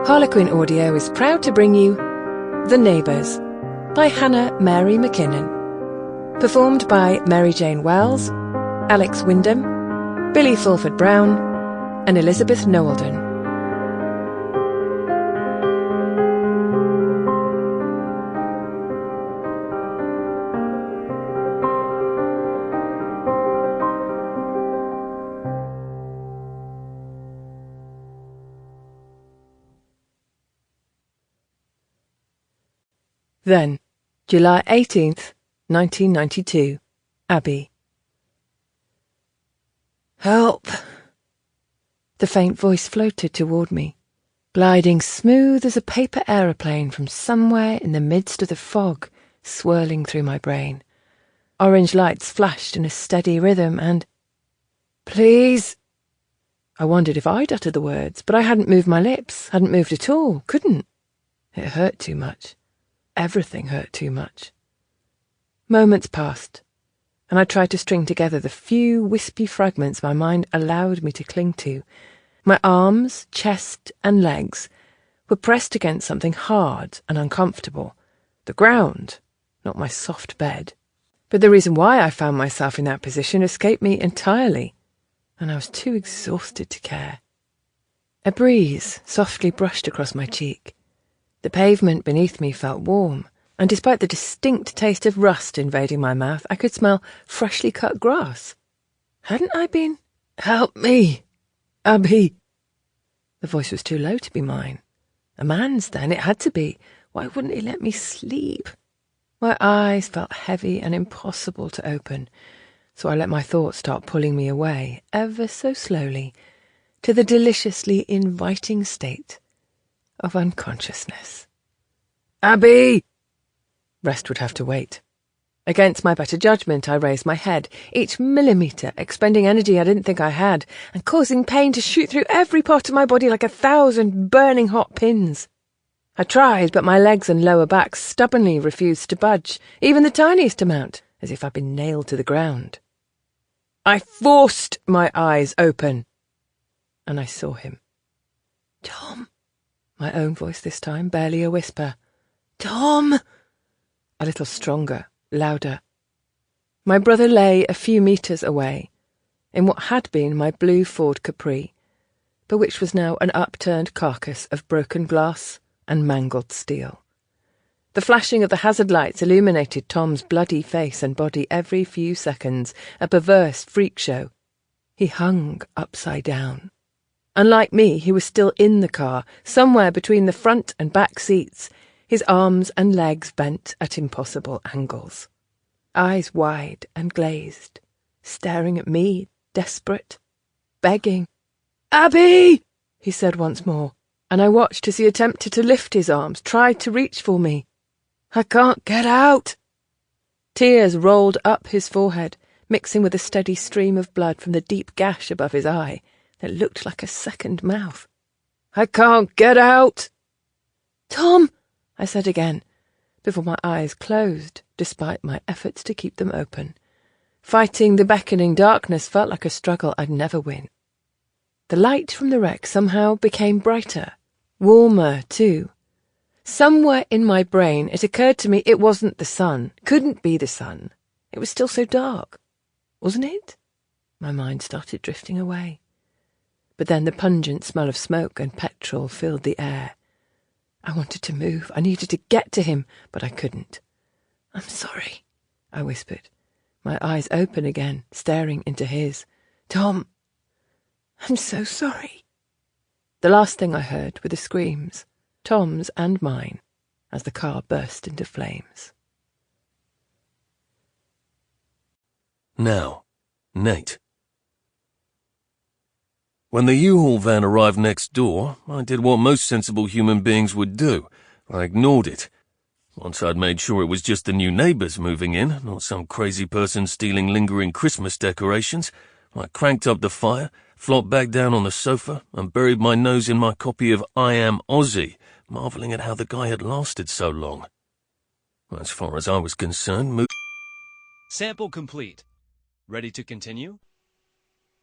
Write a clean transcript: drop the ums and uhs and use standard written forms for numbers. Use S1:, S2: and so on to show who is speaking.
S1: HarlequinAudio is proud to bring you The Neighbours by Hannah Mary Mckinnon. Performed by Mary Jane Wells, Alex Wyndham, Billie Fulford-Brown and Elizabeth Knowelden. Then, July 18th, 1992, Abbey. Help! The faint voice floated toward me, gliding smooth as a paper aeroplane from somewhere in the midst of the fog swirling through my brain. Orange lights flashed in a steady rhythm and... Please! I wondered if I'd uttered the words, but I hadn't moved my lips, hadn't moved at all, couldn't. It hurt too much. Everything hurt too much. Moments passed, and I tried to string together the few wispy fragments my mind allowed me to cling to. My arms, chest, and legs were pressed against something hard and uncomfortable. The ground, not my soft bed. But the reason why I found myself in that position escaped me entirely, and I was too exhausted to care. A breeze softly brushed across my cheek. The pavement beneath me felt warm, and despite the distinct taste of rust invading my mouth, I could smell freshly cut grass. Hadn't I been? Help me, Abby. The voice was too low to be mine. A man's then, it had to be. Why wouldn't he let me sleep? My eyes felt heavy and impossible to open, so I let my thoughts start pulling me away, ever so slowly, to the deliciously inviting state of unconsciousness. Abby! Rest would have to wait. Against my better judgment, I raised my head, each millimetre expending energy I didn't think I had, and causing pain to shoot through every part of my body like 1,000 burning hot pins. I tried, but my legs and lower back stubbornly refused to budge, even the tiniest amount, as if I'd been nailed to the ground. I forced my eyes open, and I saw him. Tom! My own voice this time, barely a whisper. Tom! A little stronger, louder. My brother lay a few metres away, in what had been my blue Ford Capri, but which was now an upturned carcass of broken glass and mangled steel. The flashing of the hazard lights illuminated Tom's bloody face and body every few seconds, a perverse freak show. He hung upside down. Unlike me, he was still in the car, somewhere between the front and back seats, his arms and legs bent at impossible angles. Eyes wide and glazed, staring at me, desperate, begging. Abby! He said once more, and I watched as he attempted to lift his arms, tried to reach for me. I can't get out! Tears rolled up his forehead, mixing with a steady stream of blood from the deep gash above his eye that looked like a second mouth. I can't get out! Tom! I said again, before my eyes closed, despite my efforts to keep them open. Fighting the beckoning darkness felt like a struggle I'd never win. The light from the wreck somehow became brighter, warmer too. Somewhere in my brain it occurred to me it wasn't the sun, couldn't be the sun. It was still so dark, wasn't it? My mind started drifting away. But then the pungent smell of smoke and petrol filled the air. I wanted to move. I needed to get to him, but I couldn't. I'm sorry, I whispered, my eyes open again, staring into his. Tom, I'm so sorry. The last thing I heard were the screams, Tom's and mine, as the car burst into flames.
S2: Now, Nate. When the U-Haul van arrived next door, I did what most sensible human beings would do. I ignored it. Once I'd made sure it was just the new neighbours moving in, not some crazy person stealing lingering Christmas decorations, I cranked up the fire, flopped back down on the sofa, and buried my nose in my copy of I Am Ozzy, marvelling at how the guy had lasted so long. As far as I was concerned,
S3: Sample complete. Ready to continue?